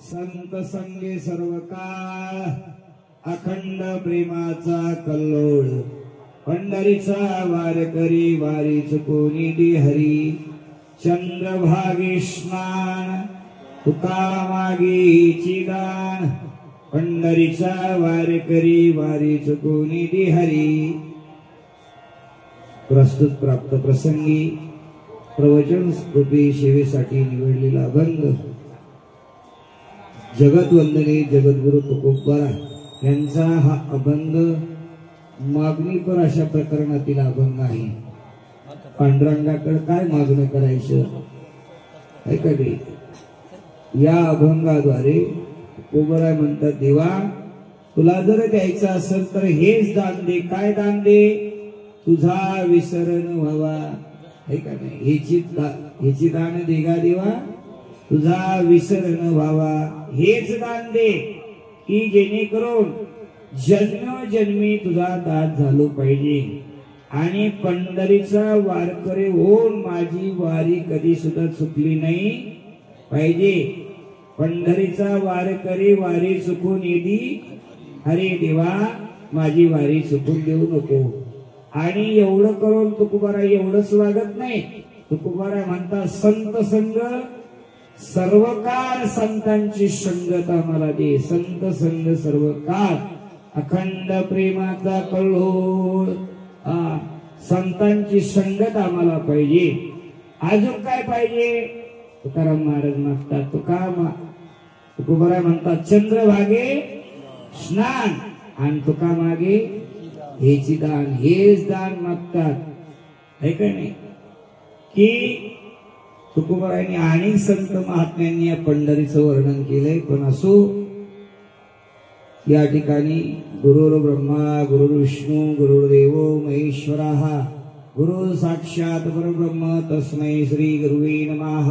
संत संगे सर्व काळ अखंड प्रेमाचा कल्लोळ पंढरीचा वारकरी वारी चुकोनी दी हरी चंद्रभागी स्नान तुका मागीची दान पंढरीचा वारकरी वारी चुकोनी दी हरी। प्रस्तुत प्राप्त प्रसंगी प्रवचन रूपी सेवेसाठी निवडलेला अभंग जगतवंदने जगद्गुरु तुकोबरा यांचा हा अभंग मागणी पर अशा प्रकरणातील अभंग आहे। पांडुरंगाकडे काय मागणं करायचं आहे का ते या अभंगाद्वारे तुकोबरा म्हणतात, देवा तुला जर द्यायचं असेल तर हेच दान दे। काय दान दे? तुझा विसरण व्हावा आहे का नाही, ह्याची दान दे गा देवा, तुझा विसरण व्हावा हेच दान दे की जेणेकरून जन्मजन्मी तुझा दास झालो पाहिजे आणि पंढरीचा वारकरी होऊन माझी वारी कधी सुद्धा चुकली नाही पाहिजे। पंढरीचा वारकरी वारी चुकून येदी अरे देवा माझी वारी चुकून देऊ नको। आणि एवढं करून तुकोबरा एवढंच वागत नाही, तुकोबरा म्हणतात संत संग सर्व काळ संतांची संगत आम्हाला दे। संत संग सर्व काळ अखंड प्रेमाचा कल्लोळ संतांची संगत आम्हाला पाहिजे। अजून काय पाहिजे? तुकाराम महाराज मागतात तुकोबरा म्हणतात चंद्रभागे स्नान आणि तुका मागे हेची दान, हेच दान मागतात है का नाही। की तुकोबरांनी अनेक संत महात्म्यांनी या पंढरीचं वर्णन केलंय, पण असो या ठिकाणी गुरुर् ब्रह्मा गुरुर्विष्णू गुरुर्देव महेश्वरः गुरु साक्षात परब्रह्म तस्मै श्री गुरुवे नमः।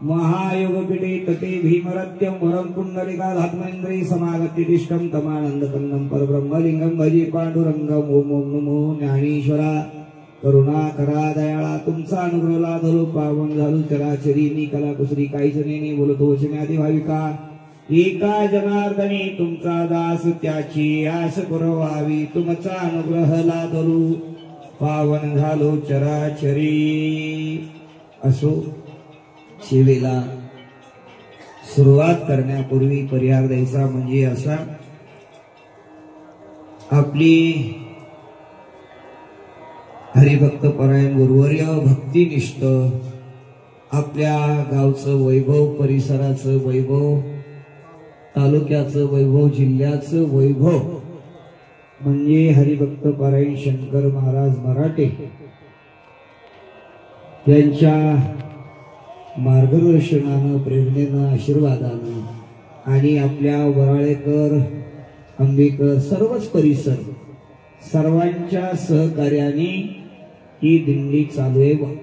महायोगपीठे तटे भीमरत्यं वरं पुंडलिकाधात्मेन्द्रे समागतिष्ठं तमानन्दकन्दं परब्रह्मलिंगं भजे पांडुरंगं ओम ओम नमो ज्ञानेश्वरा। करुणा करा दयाळा तुमचा अनुग्रह लाधलो पावन झालो चराचरी मी कला कुसरी काहीच नाही बोलतो वचने आधी भाविका एका जनार्दनी तुमचा दास त्याची आस पुरवावी तुमचा अनुग्रह लाधलो पावन झालो चराचरी। असो सेवेला सुरुवात करण्यापूर्वी पर्याय द्यायचा म्हणजे असा, आपली हरिभक्त परायण गुरुवर्य भक्तिनिष्ठ आपल्या गावचं वैभव परिसराचं वैभव तालुक्याचं वैभव जिल्ह्याचं वैभव म्हणजे हरिभक्त परायण शंकर महाराज मराठे यांच्या मार्गदर्शनानं प्रेरणेनं आशीर्वादानं आणि आपल्या वराळेकर आंबेकर सर्वच परिसर सर्वांच्या सहकार्याने ही दिंडी चालू आहे।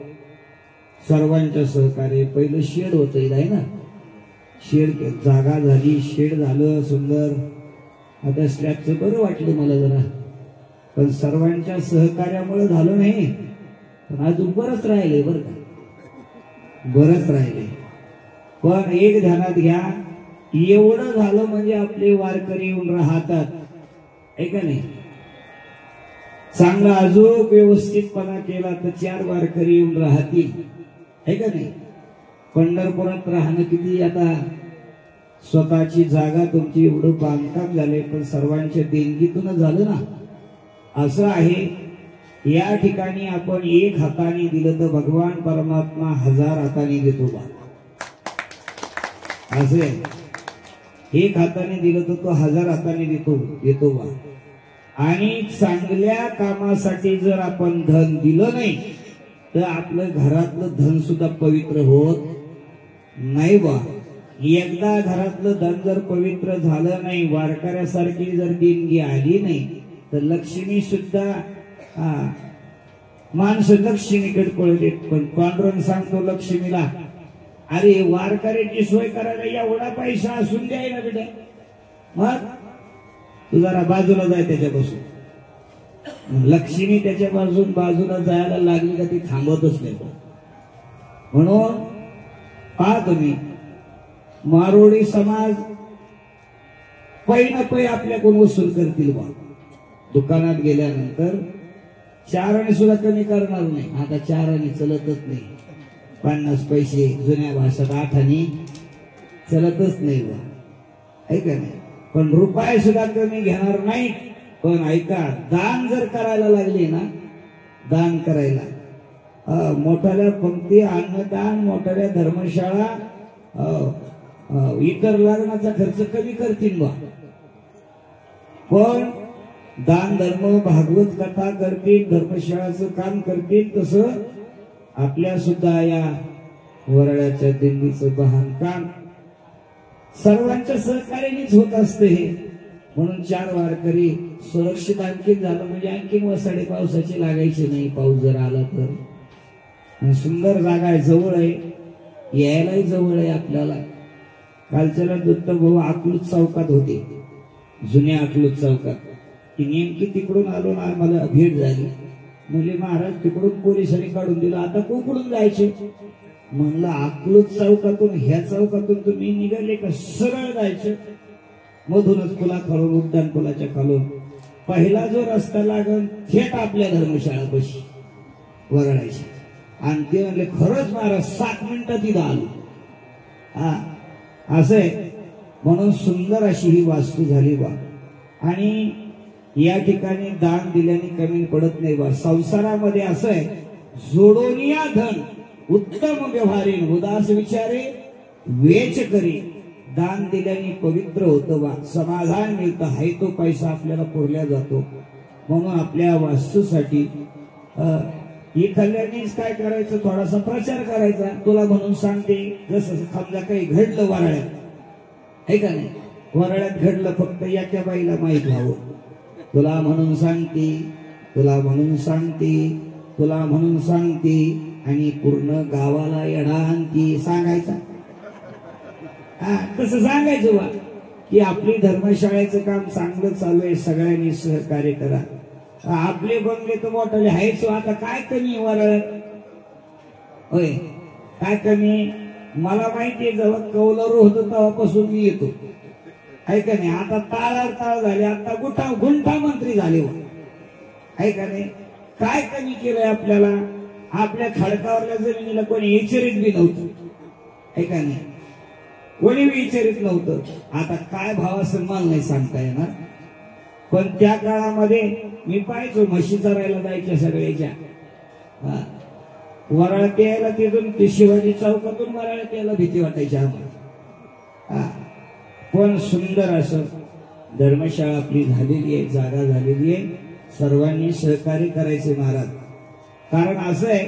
सर्वांच्या सहकार्य पहिलं शेड होतं आहे ना, शेड जागा झाली, शेड झालं सुंदर, आता स्लॅबचं बरं वाटलं मला जरा, पण सर्वांच्या सहकार्यामुळे झालं नाही, पण अजून बरंच राहिले बरं का, बरंच राहिले। पण एक ध्यानात घ्या, एवढं झालं म्हणजे आपले वारकरी येऊन राहतात आहे का नाही। चांगला अजून व्यवस्थितपणा केला तर 4 वारकरी येऊन राहतील है का नाही। पंढरपुरात राहणं किती, आता स्वतःची जागा तुमची एवढं बांधकाम झाले पण सर्वांच्या देणगीतूनच झालं ना, असं आहे। या ठिकाणी आपण एक हाताने दिलं तर भगवान परमात्मा 1000 हाताने देतो बा, असे एक हाताने दिलं तर तो 1000 हाताने देतो बा। आणि चांगल्या कामासाठी जर आपण धन दिलं नाही तर आपलं घरातलं धन सुद्धा पवित्र होत नाही बा। एकदा घरातलं धन जर पवित्र झालं नाही, वारकऱ्यासारखी जर देणगी आली नाही तर लक्ष्मी सुद्धा माणसं लक्ष्मीकडे पळते। पण पांडुरंग सांगतो लक्ष्मीला, अरे वारकऱ्याची सोय करायला एवढा पैसा असून द्याय ना बेटा, मग तू जरा बाजूला जाय त्याच्यापासून। लक्ष्मी त्याच्यापासून बाजूला जायला लागली का ती थांबतच नाही। म्हणून पहा तुम्ही मारोडी समाज पै न पै आपल्याकडून वसूल करतील बा. दुकानात गेल्यानंतर 4 आणे सुद्धा कमी करणार नाही. आता 4 आणे चलतच नाही. 50 पैसे जुन्या भाषेत 8 आणे चलतच नाही बा, ऐका नाही. पण रुपये सुद्धा कमी घेणार नाही. पण ऐका, दान जर करायला लागले ना, दान करायला मोठ्याल्या पंक्ती, अन्नदान, मोठ्याल्या धर्मशाळा, इतर लग्नाचा खर्च कमी करतील बा. पण दान धर्म, भागवत कथा करतील, धर्मशाळाचं काम करतील. तसं आपल्या सुद्धा या वरळ्याच्या दिंडीचं बहान काम सर्वांच्या सहकार्यानेच होत असते. हे म्हणून 4 वारकरी सुरक्षित आणखी झालं म्हणजे आणखीन वसाडे पावसाचे लागायचे नाही. पाऊस जर आला तर सुंदर जागा आहे, जवळ आहे, यायलाही जवळ आहे आपल्याला. कालच्याला दत्त भाऊ अकलूज चौकात होते, जुन्या अकलूज चौकात. ती नेमकी तिकडून आलो ना, आम्हाला भेट झाली. म्हणजे महाराज तिकडून पोलिसांनी काढून दिलं, आता कोकडून जायचे. म्हणलं अकलूज चौकातून ह्या चौकातून तुम्ही निघाले का सरळ जायचं. मधूनच पुला खालून, उड्डाण पुलाच्या खालून पहिला जो रस्ता लागल थेट आपल्या धर्मशाळा बशी वरळायची. आणि ते म्हणले खरंच महाराज 7 मिनिटात तिथं आलो. असं आहे. म्हणून सुंदर अशी ही वास्तू झाली बा. आणि या ठिकाणी दान दिल्याने कमी पडत नाही बा. संसारामध्ये असं आहे, जोडोनिया धन उत्तम व्यवहारीन उदास विचारे वेच करी. दान दिल्याने पवित्र होतं बा, समाधान मिळतं. हाय तो पैसा आपल्याला पुरल्या जातो. म्हणून आपल्या वास्तूसाठी इथल्यानेच काय करायचं, थोडासा प्रचार करायचा. तुला म्हणून सांगते, जसं समजा काही घडलं वराळ्यात, आहे का नाही, वराळ्यात घडलं, फक्त याच्या बाईला माहीत व्हावं. तुला म्हणून सांगते, तुला म्हणून सांगते, तुला म्हणून सांगते, आणि पूर्ण गावाला येडा आणती सांगायचा. तसं सांगायचं बा की आपली धर्मशाळेचं काम चांगलं चालू आहे, सगळ्यांनी सहकार्य करा. आपले बंगले तर मोठाले आहेच. आता काय कमी वराळ्यात, होय काय कमी. मला माहितीये, जेव्हा कौलरू होतं तेव्हापासून मी येतो, आहे का नाही. आता ताळावर ताळ झाले, आता गुंठा मंत्री झाले, आहे का नाही. काय कमी केलंय आपल्याला. आपल्या खडकावरल्या जमिनीला कोणी विचारित बी नव्हतं, आहे का नाही, कोणी विचारित नव्हतं. आता काय भाव असेल मला नाही सांगता येणार. पण त्या काळामध्ये मी पाहायचो, म्हशी चरायला जायच्या सगळ्याच्या. वराळ्यात यायला तिथून ते शिवाजी चौकातून वराळ्यात यायला भीती वाटायची आम्हाला. पण सुंदर असं धर्मशाळा आपली झालेली आहे, जागा झालेली आहे. सर्वांनी सहकार्य करायचे महाराज. कारण असं आहे,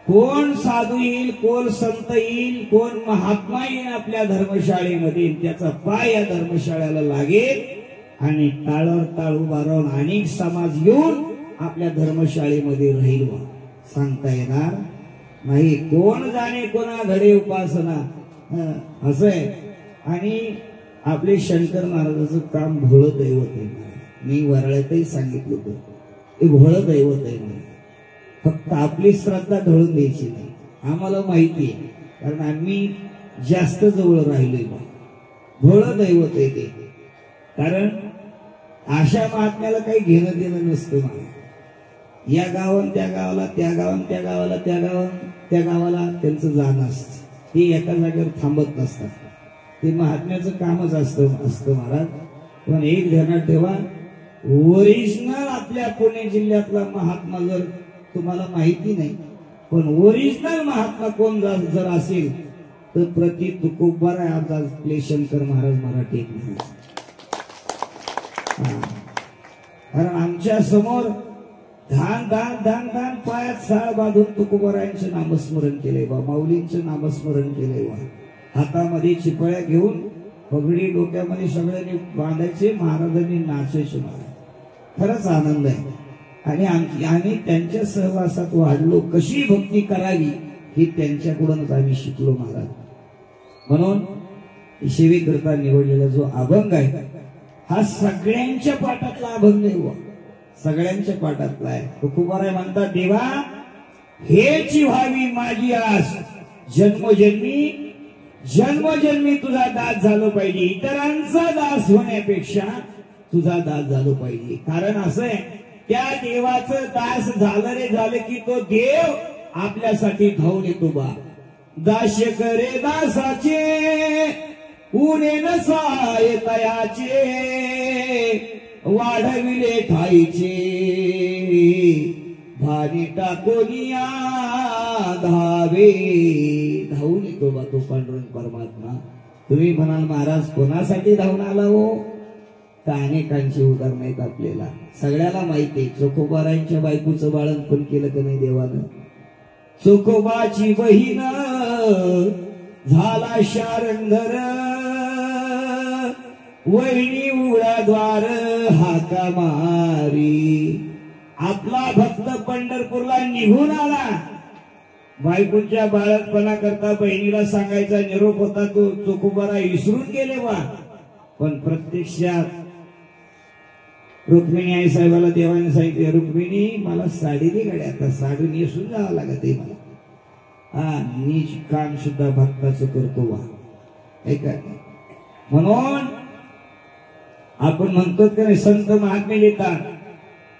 कोण साधू येईल, कोण संत येईल, कोण महात्मा येईल आपल्या धर्मशाळेमध्ये, त्याचा पाय या धर्मशाळेला लागेल. आणि टाळावर टाळ उभा राहून अनेक समाज येऊन आपल्या धर्मशाळेमध्ये राहील वा, सांगता येणार नाही. कोण जाणे कोणा घडे उपासना, असं आहे. आणि आपले शंकर महाराजाचं काम भोळ दैवत आहे. मी वराळ्यातही सांगितलं होतं, ते भोळ दैवत आहे. फक्त आपली श्रद्धा ढळून द्यायची नाही. आम्हाला माहिती आहे, कारण आम्ही जास्त जवळ राहिलोय बा. भोळ दैवत आहे ते. कारण अशा महात्म्याला काही घेणं देणं नसतं मला. या गावान त्या गावाला, त्या गावान त्या गावाला, त्या गावाला त्यांचं जाणं असतं. ते एका जागेवर थांबत नसतात. ते महात्म्याचं कामच असतं महाराज. पण एक ध्यानात ठेवा, ओरिजिनल आपल्या पुणे जिल्ह्यातला महात्मा जर तुम्हाला माहिती नाही, पण ओरिजिनल महात्मा कोण जर असेल तर प्रति तुकोबार आहे आमचा आपले शंकर महाराज मराठी. कारण आमच्या समोर धान धान धान धान पायात साळ बांधून तुकोबारायांचं नामस्मरण केलंय बा, माऊलींचं नामस्मरण केलंय बा. हातामध्ये चिपळ्या घेऊन पगडी डोक्यामध्ये सगळ्यांनी बांधायचे, महाराजांनी नाचायचे. खरंच आनंद आहे. आणि आम्ही त्यांच्या सहवासात वाढलो. कशी भक्ती करावी हे त्यांच्याकडूनच आम्ही शिकलो महाराज. म्हणून सेवेकरता निवडलेला जो अभंग आहे हा सगळ्यांच्या पाठातला अभंग नाही हुआ, सगळ्यांच्या पाठातला आहे. तुकोबाराय म्हणतात, देवा हेची व्हावी माझी आस, जन्मोजन्मी जन्मजन्मी तुझा दास झालो पाहिजे, इतरांचा दास होण्यापेक्षा तुझा दास झालो पाहिजे. कारण असं आहे, त्या देवाचं दास झालं रे झालं की तो देव आपल्यासाठी धावून येतो बा. दास्य करे दासाचे उणे नसाय तयाचे, वाढविले ठाईचे भारी टाकोनिया धावे. धावून येतो बा तो पांडुरंग परमात्मा. तुम्ही म्हणाल महाराज कोणासाठी धावून आला हो? तर अनेकांची उदाहरणं आहेत आपल्याला. सगळ्याला माहिती आहे चोखोबारांच्या बायकोचं बाळंतपण केलं का नाही देवानं. चोखोबाची बहीण झाला शारंगर, वहिनी उघडाद्वार हाका मारी. आपला भक्त पंढरपूरला निघून आला, बायकोच्या बाळंतपणा करता बहिणीला सांगायचा निरोप होता तो चोखोबारा विसरून गेले बा. पण प्रत्यक्षात रुक्मिणी आई साहेबाला देवाने सांगितले, रुक्मिणी मला साडी दे गड्या, आता साडी नेसून जावं लागत आहे मला. हा नीच काम सुद्धा भक्ताचं करतो बा. ऐका म्हणून आपण म्हणतो की नाही, संत महात्मे लिहितात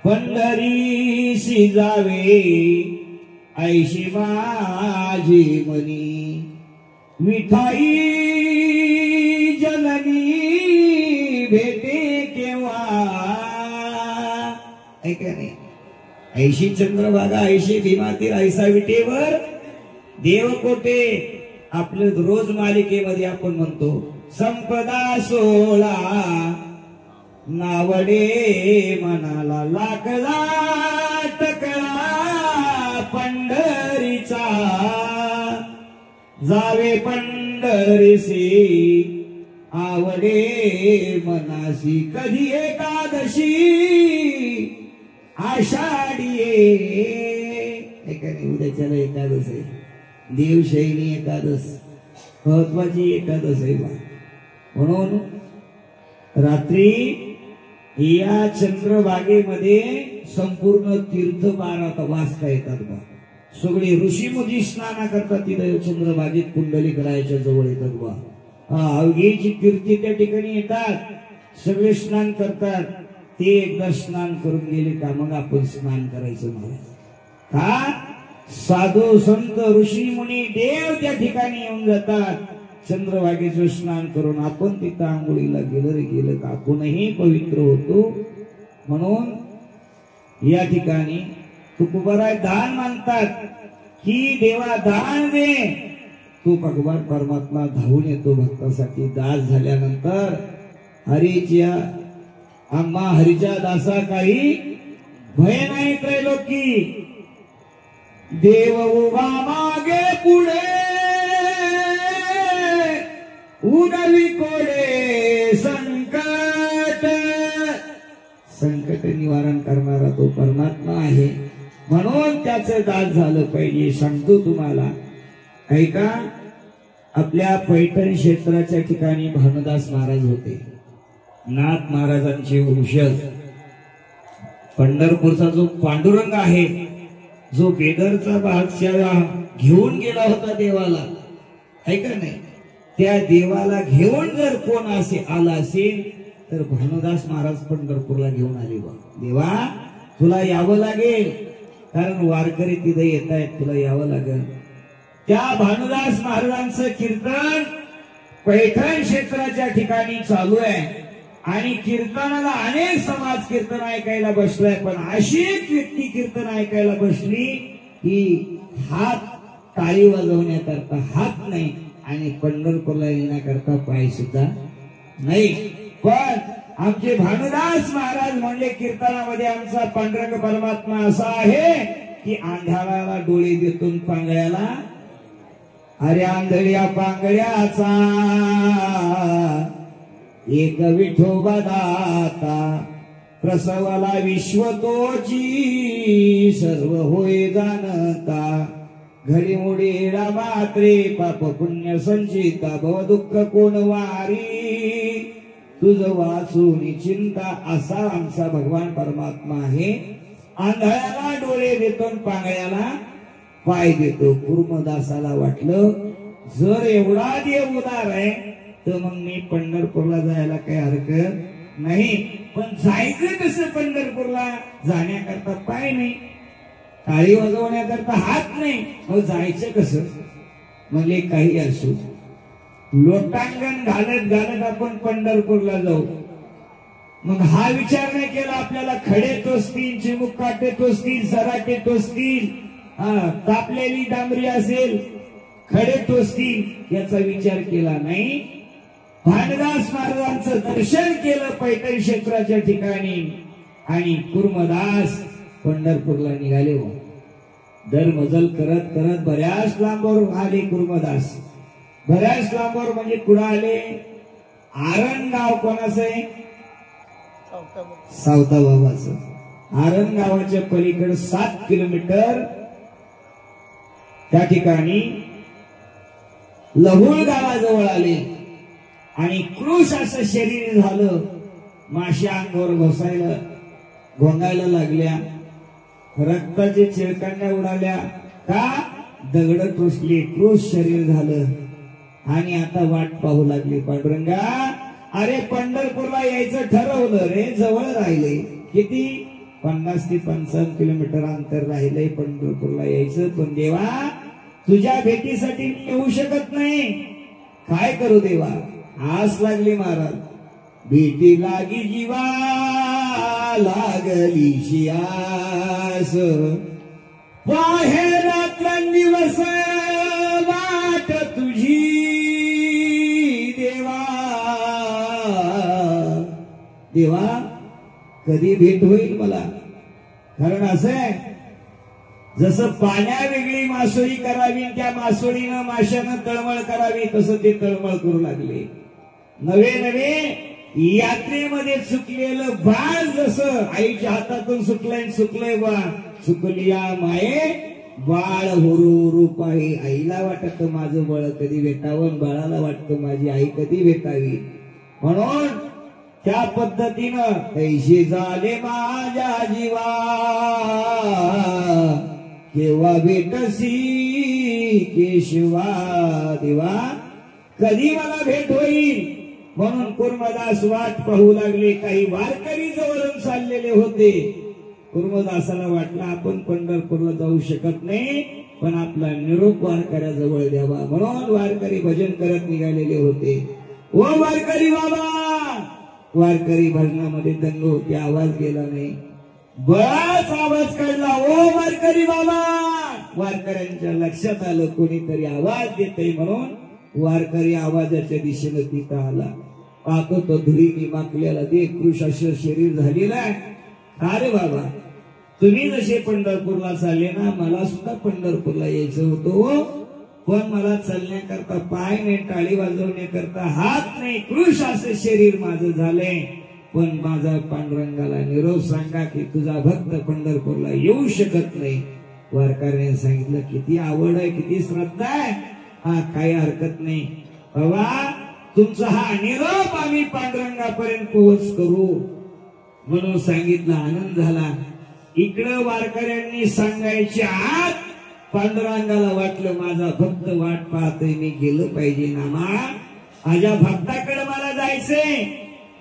पंढरीशी जावे ऐशी माझी मनी, विठाई जननी भेटे केव्हा. ऐका नाही, ऐशी चंद्रभागा ऐशी भीमातीर ऐसा विटेवर देव कोटे. आपलं रोज मालिकेमध्ये आपण म्हणतो संपदा सोळा नावडे मनाला लागला टकला पंढरीचा, जावे पंढरीसी आवडे मनासी. कधी एकादशी आषाढी उद्याच्याला एकादश आहे, देवशैनी एकादश महत्वाची एकादश आहे बा. म्हणून रात्री या चंद्रभागेमध्ये संपूर्ण तीर्थ 12 वाजता येतात बा. सगळे ऋषी मुनी स्नान करतात तिथे चंद्रभागेत, कुंडलिकाच्या जवळ येतात बा. अवघेची कीर्ती त्या ठिकाणी येतात, सगळे स्नान करतात. ते एकदा स्नान करून गेले का मग आपण स्नान करायचं महाराज. का साधू संत ऋषी मुनी देव त्या ठिकाणी येऊन जातात चंद्रभागेचं स्नान करून. आपण तिथं आंघोळीला गेलं रे गेलं का आपणही पवित्र होतो. म्हणून या ठिकाणी तुकोबाराय दान मानतात की देवा दान दे. तो भगवान परमात्मा धावून येतो भक्तासाठी. दास झाल्यानंतर हरीच्या आम्हा हरीच्या दासा काही भय नाही त्रैलोकी. देव उभा मागे पुढे उडवी कोडे संकट. संकट निवारण करणारा तो परमात्मा आहे. म्हणून त्याचं दास झालं पाहिजे. सांगतो तुम्हाला ऐका, आपल्या पैठण क्षेत्राच्या ठिकाणी भानुदास महाराज होते, नाथ महाराजांचे वंशज. पंढरपूरचा जो पांडुरंग आहे, जो बेदरचा बादशाह घेऊन गेला होता देवाला, ऐका नाही, त्या देवाला घेऊन जर कोण असे आला असेल तर भानुदास महाराज पंढरपूरला घेऊन आले बा. देवा तुला यावं लागेल, कारण वारकरी तिथे येत आहेत, तुला यावं लागेल. त्या भानुदास महाराजांचं कीर्तन पैठण क्षेत्राच्या ठिकाणी चालू आहे आणि कीर्तनाला अनेक समाज कीर्तन ऐकायला बसलाय. पण अशी एक व्यक्ती कीर्तन ऐकायला बसली की हात टाळी वाजवण्याकरता हात नाही आणि पंढरपूरला येण्याकरता पाय सुद्धा नाही. पण आमचे भानुदास महाराज म्हणले कीर्तनामध्ये आमचा पांडुरंग परमात्मा असा आहे की आंधळ्याला डोळे देतून पांगळ्याला, अरे आंधळ्या पांगळ्याचा एक विठोबा दाता, प्रसवाला विश्वतोची सर्व होय जाणता. घडीमोडी मात्रे पाप पुण्य संचिता, भव दुःख कोण वारी, तुझ वाचून चिंता. असा आमचा भगवान परमात्मा आहे. आंधळ्याला डोळे देतो, पांगळ्याला पाय देतो. कुर्मदासाला वाटलं जर एवढा देव उदार आहे तर मग मी पंढरपूरला जायला काही हरकत नाही. पण जायचं कसं पंढरपूरला? जाण्याकरता पाय नाही, टाळी वाजवण्याकरता हात नाही, मग जायचं कसं? म्हणजे काही असो, लोटांगण घालत घालत आपण पंढरपूरला जाऊ. मग हा विचार नाही केला आपल्याला खडे टोचतील, चिमुक काटे टोचतील, सराटे टोचतील, तापलेली डांबरी असेल, खडे टोचतील, याचा विचार केला नाही. भानदास महाराजांचं दर्शन केलं पैठण क्षेत्राच्या ठिकाणी आणि कुर्मदास पंढरपूरला निघाले. दरमजल करत करत बऱ्याच लांबवर आले कुर्मदास. बऱ्याच लांबवर म्हणजे कुठं आले? आरण गाव कोणाचं आहे? सावता बाबाचं. आरण गावाच्या पलीकडे 7 किलोमीटर त्या ठिकाणी लहुळ गावाजवळ आले आणि कृश असं शरीर झालं. माश्या अंगावर घोसायला घोंगायला लागल्या, रक्ताचे चिळकांड्या उडाल्या. का? दगड टोचली, कृश शरीर झालं. आणि आता वाट पाहू लागली. पांडुरंगा, अरे पंढरपूरला यायचं ठरवलं रे, जवळ राहिले. किती? 50 ते 55 किलोमीटर अंतर राहिलंय पंढरपूरला यायचं. पण देवा, तुझ्या भेटीसाठी मी येऊ शकत नाही. काय करू देवा? आस लागली महाराज. भेटी लागी जीवा लागली शियास, बाहेर दिवस वाट तुझी देवा. देवा, कधी भेट होईल मला? कारण असं आहे, जसं पाण्या वेगळी मासोळी करावी, त्या मासोळीनं माशानं तळमळ करावी, तसं ते तळमळ करू लागले. नवे नवे यात्रेमध्ये चुकलेलं बाळ जसं आईच्या हातातून सुटलंय बा, चुकलिया माये बाळ हुरू रूप आहे. आईला वाटत माझं बळ कधी भेटावं, बाळाला वाटतं माझी आई कधी भेटावी. म्हणून त्या पद्धतीनं पैसे झाले माझ्या जीवा, केव्हा भेटसी केशवा. देवा, कधी मला भेट होईल? म्हणून कुर्मदास वाट पाहू लागले. काही वारकरी जवळून चाललेले होते. कुर्मदासाला वाटलं आपण पंढरपूरला जाऊ शकत नाही, पण आपला निरोप वारकऱ्याजवळ द्यावा. म्हणून वारकरी भजन करत निघालेले होते. ओ वारकरी बाबा! वारकरी भजनामध्ये दंग होते, आवाज गेला नाही. बराच आवाज काढला, ओ वारकरी बाबा! वारकऱ्यांच्या लक्षात आलं कोणीतरी आवाज देतय. म्हणून वारकरी आवाजाच्या दिशेने तिथं आला. पाहतो तो धुळीने माकलेला दे कृश असं शरीर झालेलं आहे. अरे बाबा, तुम्ही जसे पंढरपूरला चालले ना, मला सुद्धा पंढरपूरला यायचं होतं, पण मला चालण्याकरता पाय नाही, टाळी वाजवण्याकरता हात नाही, कृश असं शरीर माझं झालंय. पण माझा पांडुरंगाला निरोप सांगा की तुझा भक्त पंढरपूरला येऊ शकत नाही. वारकऱ्याने सांगितलं, किती आवड आहे, किती श्रद्धा आहे, हा काही हरकत नाही बाबा, तुमचा हा निरोप आम्ही पांडुरंगापर्यंत पोहोच करू. म्हणून सांगितलं. आनंद झाला. इकडं वारकऱ्यांनी सांगायच्या आत पांडुरंगाला वाटलं माझा भक्त वाट पाहतोय, मी गेलं पाहिजे नामा, माझ्या भक्ताकडे मला जायचंय.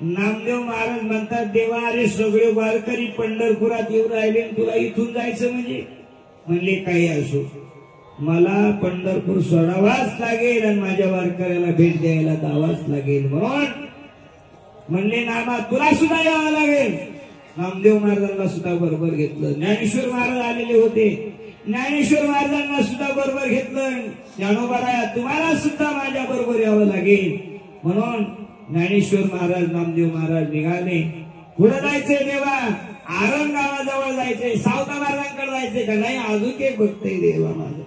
नामदेव महाराज म्हणतात, देवा अरे सगळे वारकरी पंढरपुरात येऊ राहिले, तुला इथून जायचं म्हणजे? म्हणले काही असो, मला पंढरपूर सोडावाच लागेल आणि माझ्या वारकऱ्याला भेट द्यायला जावाच लागेल. म्हणून म्हणले नामा तुला सुद्धा यावं लागेल. नामदेव महाराजांना सुद्धा बरोबर घेतलं. ज्ञानेश्वर महाराज आलेले होते, ज्ञानेश्वर महाराजांना सुद्धा बरोबर घेतलं. ज्ञानोबा तुम्हाला सुद्धा माझ्या बरोबर यावं लागेल. म्हणून ज्ञानेश्वर महाराज, नामदेव महाराज निघाले. पुढे जायचंय देवा, आरण गावाजवळ जायचंय, सावता महाराजांकडे जायचंय का? नाही, अजून एक भक्त आहे देवा माझं.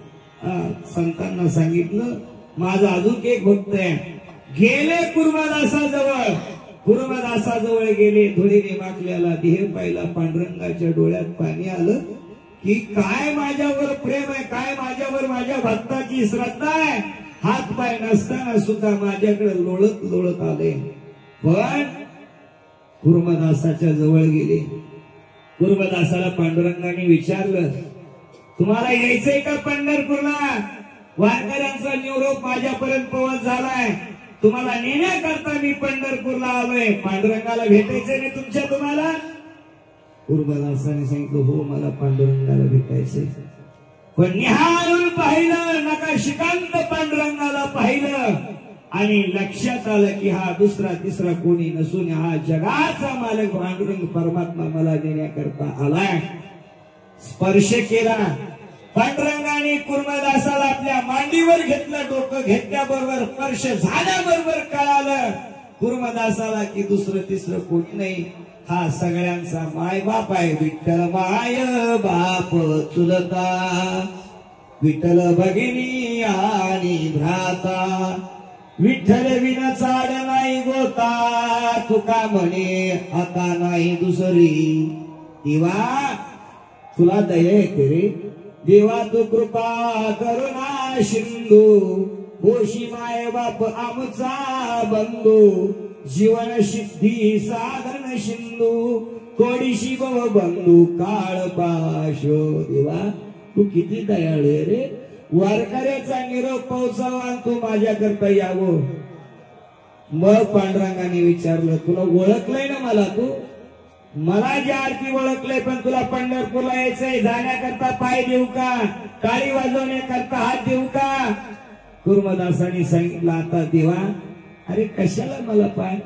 संतांना सांगितलं माझा अजून एक भक्त आहे. गेले कुर्मदासाजवळ, कुर्मदासाजवळ गेले. धुळीने माखल्याला देह पाहिला. पांडुरंगाच्या डोळ्यात पाणी आलं की काय माझ्यावर प्रेम आहे, काय माझ्यावर माझ्या भक्ताची श्रद्धा आहे. हात पाय नसताना सुद्धा माझ्याकडे लोळत लोळत आले. पण कुर्मदासाच्या जवळ गेले. कुर्मदासाला पांडुरंगाने विचारलं, तुम्हाला यायचंय का पंढरपूरला? वारकऱ्यांचा निरोप माझ्या माझ्यापर्यंत पोहोच झालाय, तुम्हाला नेण्याकरता मी पंढरपूरला आलोय. पांडुरंगाला भेटायचंय ना तुमच्या तुम्हाला? कुर्बदासाने सांगितलं हो मला पांडुरंगाला भेटायचंय. पण निहाळून पाहिलं, नकाशिकांत पांडुरंगाला पाहिलं आणि लक्षात आलं की हा दुसरा तिसरा कोणी नसून हा जगाचा मालक पांडुरंग परमात्मा मला देण्याकरता आलाय. स्पर्श केला पांडुरंगाने कुर्मदासाला आपल्या मांडीवर घेतलं. डोकं घेतल्याबरोबर स्पर्श झाल्याबरोबर कळालं कुर्मदासाला की दुसरं तिसरं कोणी नाही, हा सगळ्यांचा माय बाप आहे. विठ्ठल माय बाप चुलता, विठ्ठल भगिनी आणि भ्राता, विठ्ठल विना चाड नाही गोता, तुका म्हणे आता नाही दुसरी. देवा तुला दया येते रे देवा, तू कृपा करुणा सिंधू, होशी माय बाप आमचा बंधू, जीवन सिद्धी साधन सिंधू, थोडीशी बव बंधू काळ पाशो. देवा तू किती दयाळू आहे रे, वारकऱ्याचा निरोप पोहोचावा तू माझ्याकरता यावं. मग पांडुरंगाने विचारलं तुला ओळखलंय ना मला? तू मला ज्या आरती ओळखलंय, पण तुला पंढरपूरला यायचंय, जाण्याकरता पाय देऊ का, टाळी वाजवण्याकरता हात देऊ का? कुर्मदासाने सांगितलं आता देवा अरे कशाला मला पाय,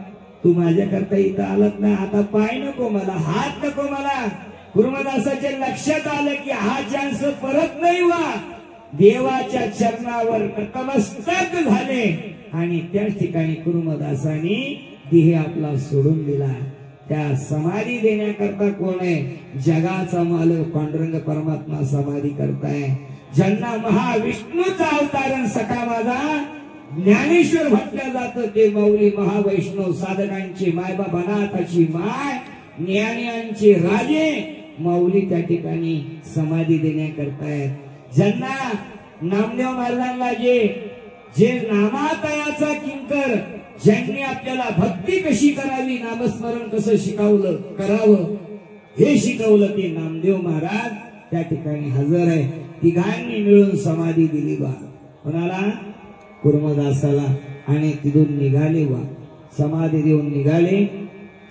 तू माझ्याकरता इथं आलात ना, आता पाय नको मला, हात नको मला. कुर्मदासाच्या लक्षात आलं की हा चान्स परत नाही वा. देवाच्या चरणावर नतमस्तक झाले आणि त्या ठिकाणी कुर्मदासाने देह आपला सोडून दिला. त्या समाधी देण्याकरता कोण आहे? जगाचा मालक पांडुरंग परमात्मा समाधी करताय. ज्यांना महाविष्णूचा अवतारण सखा माझा ज्ञानेश्वर म्हटलं जातं ते मौली महावैष्णव, साधकांचे मायबाप, अनाथाची माय, ज्ञानियांचे राजे मौली त्या ठिकाणी समाधी देण्याकरताय. ज्यांना नामदेव महाराजांना जे नामातयाचा किंकर, ज्यांनी आपल्याला भक्ती कशी करावी, नामस्मरण कसं शिकवलं करावं हे शिकवलं, ते नामदेव महाराज त्या ठिकाणी हजर आहे. तिघांनी मिळून समाधी दिली बा. कोणाला? कुर्मदासाला. आणि तिथून निघाले बा, समाधी देऊन निघाले.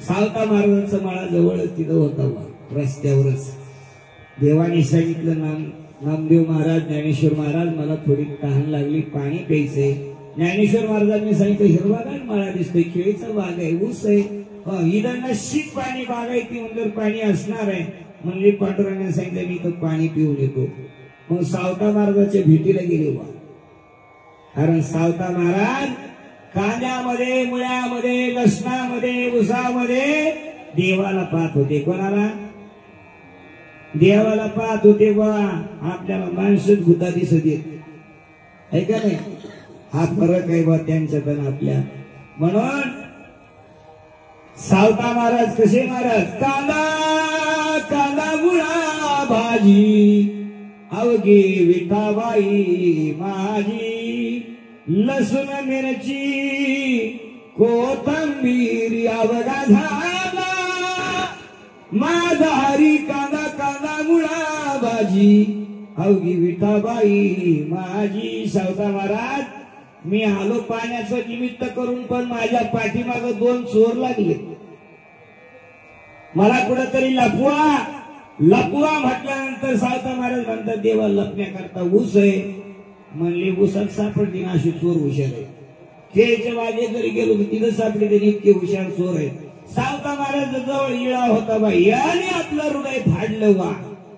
सावता महाराजांचा माळा जवळच तिथं होता बा, रस्त्यावरच. देवाने सांगितलं नामदेव महाराज, ज्ञानेश्वर महाराज मला थोडी तहान लागली, पाणी प्यायचंय. ज्ञानेश्वर महाराजांनी सांगितलं हिरवागार माळा दिसतोय, केळीचा बाग आहे, ऊस आहे, इथं नशीब पाणी बागायती म्हणलं पाणी असणार आहे. म्हणजे पांडुरंगाने सांगितलं मी तर पाणी पिऊन येतो. मग सावता महाराजाच्या भेटीला गेले बा. कारण सावता महाराज कांद्यामध्ये, मुळ्यामध्ये, लसणामध्ये, ऊसामध्ये देवाला पाहत होते. कोणाला? देवाला पाहत होते बा. आपल्याला माणसंच भूता दिसत येत आहे का नाही? हा फरक आहे बा त्यांच्यात आणि आपल्या. म्हणून सावता महाराज कसे महाराज? कांदा कांदा मुळा भाजी अवघी विठाबाई माझी, लसूण मिरची कोथंबीर अवघा झाला, माझा हरी कांदा कांदा मुळा भाजी अवघी विठाबाई माझी. सावता महाराज मी आलो पाण्याचं निमित्त करून, पण माझ्या पाठीमाग 2 चोर लागले. मला कुठेतरी लपवा लपवा म्हटल्यानंतर सावता महाराज म्हणतात देवा लपण्याकरता ऊस आहे. म्हणले ऊसात सापडली ना, अशी चोर हुशार आहे. केळीच्या बागेत जरी गेलो तिथं सापडले तरी इतके हुशार चोर आहे. सावता महाराज जवळ इळा होता बा, याने आपलं हृदय फाडलं वा.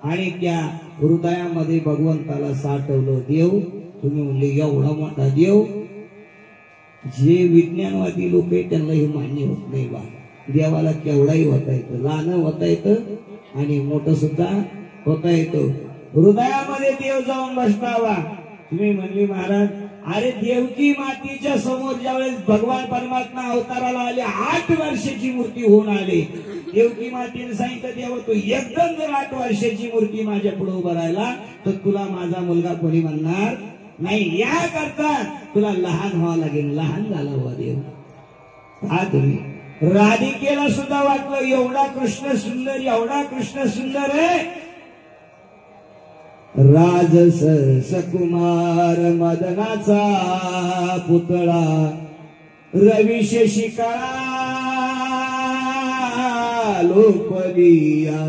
आणि त्या हृदयामध्ये भगवंताला साठवलं. देव तुम्ही म्हणले एवढा मोठा देव, जे विज्ञानवादी लोक आहेत त्यांना हे मान्य होत नाही बा. देवाला केवढाही होता येतं, लहान होता येतं आणि मोठं सुद्धा होता येतं. हृदयामध्ये देव जाऊन बसतावा. तुम्ही म्हणले महाराज अरे देवकी मातीच्या समोर ज्यावेळेस भगवान परमात्मा अवताराला आले, 8 वर्षाची मूर्ती होऊन आले. देवकी मातीने सांगितलं देवा तू एकदम जर 8 वर्षाची मूर्ती माझ्या पुढे उभं राहिला तर तुला माझा मुलगा कोणी म्हणणार नाही. या करता तुला लहान व्हावं लागेल. लहान झाला हुआ देव. हा तुम्ही राधिकेला सुद्धा वाटलं एवढा कृष्ण सुंदर, एवढा कृष्ण सुंदर आहे. राजस सकुमार मदनाचा पुतळा रविश शिकाळा लोकलिया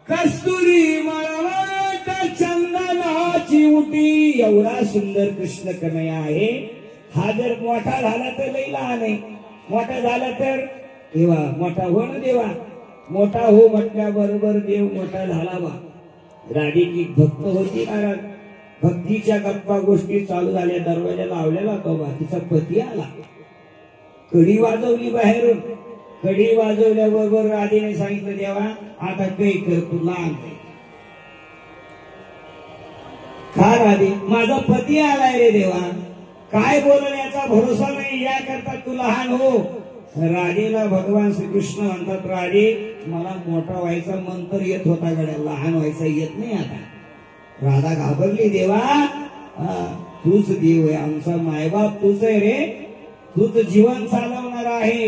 कस्तुरी मळवट चंदनाची उटी एवढा सुंदर कृष्ण कन्हैया आहे. हा जर मोठा झाला तर लई लहान आहे, मोठा झाला तर देवा मोठा हो ना देवा, मोठा हो म्हटल्याबरोबर देव मोठा झाला बा. राधेची भक्त होती महाराज, भक्तीच्या गप्पा गोष्टी चालू झाल्या, दरवाजा लावलेला तो बा, तिचा पती आला, कडी वाजवली बाहेरून, कडी वाजवल्याबरोबर राधेने सांगितलं देवा आता काही कर तू लहान का राधे, माझा पती आलाय रे देवा, काय बोलण्याचा भरोसा नाही, या करता तू लहान हो. राधेला भगवान श्रीकृष्ण म्हणतात राधे मला मोठा व्हायचा मन तर येत होता गड्या, लहान व्हायचा येत नाही आता. राधा घाबरली देवा तूच देव आहे, आमचा मायबाप तूच आहे रे, तूच जीवन चालवणार आहे.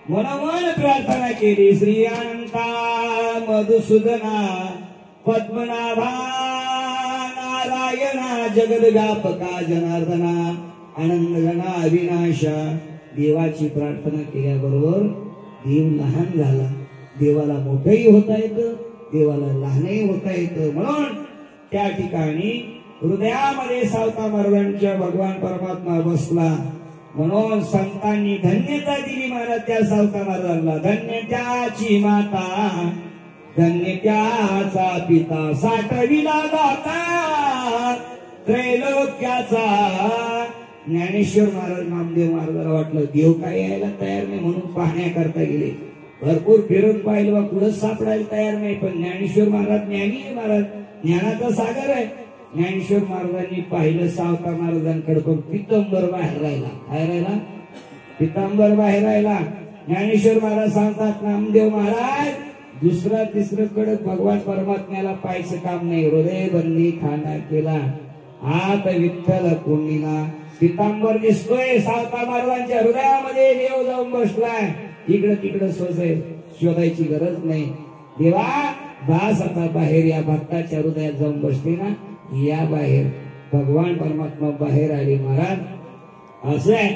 मनोमन प्रार्थना केली. श्री अनंता मधुसूदना पद्मनाभा नारायणा जगद्व्यापका जनार्दना आनंदगणा अविनाशा. देवाची प्रार्थना केल्याबरोबर देव लहान झाला. देवाला मोठंही होता येतं, देवाला लहानही होता येतं. म्हणून त्या ठिकाणी हृदयामध्ये सावता महाराजांच्या भगवान परमात्मा बसला. म्हणून संतांनी धन्यता दिली महाराज त्या सावता महाराजांना. धन्य त्याची माता, धन्य त्याचा पिता, साठविला दाता त्रैलोक्याचा. ज्ञानेश्वर महाराज नामदेव महाराजांना वाटलं देव काय यायला तयार नाही, म्हणून पाहण्याकरता गेले. भरपूर फिरून पाहिलं बा, कुठंच सापडायला तयार नाही. पण ज्ञानेश्वर महाराज ज्ञानी आहे, महाराज ज्ञानाचा सागर आहे. ज्ञानेश्वर महाराजांनी पाहिलं सावता महाराजांकडे, पण पितांबर बाहेर राहिला. काय राहिला? पितांबर बाहेर राहिला. ज्ञानेश्वर महाराज सांगतात नामदेव महाराज दुसरा तिसरं कडे भगवान परमात्म्याला पाहायचं काम नाही. हृदय बंदी खाना केला, आत विठ्ठल कोणीला. पितांबर दिसतोय सावता महाराजांच्या हृदयामध्ये, देव जाऊन बसलाय. इकडं तिकडं शोधायची गरज नाही. देवा दास आता बाहेर या भक्ताच्या हृदयात जाऊन बसते ना, या बाहेर भगवान परमात्मा बाहेर आले. महाराज असं आहे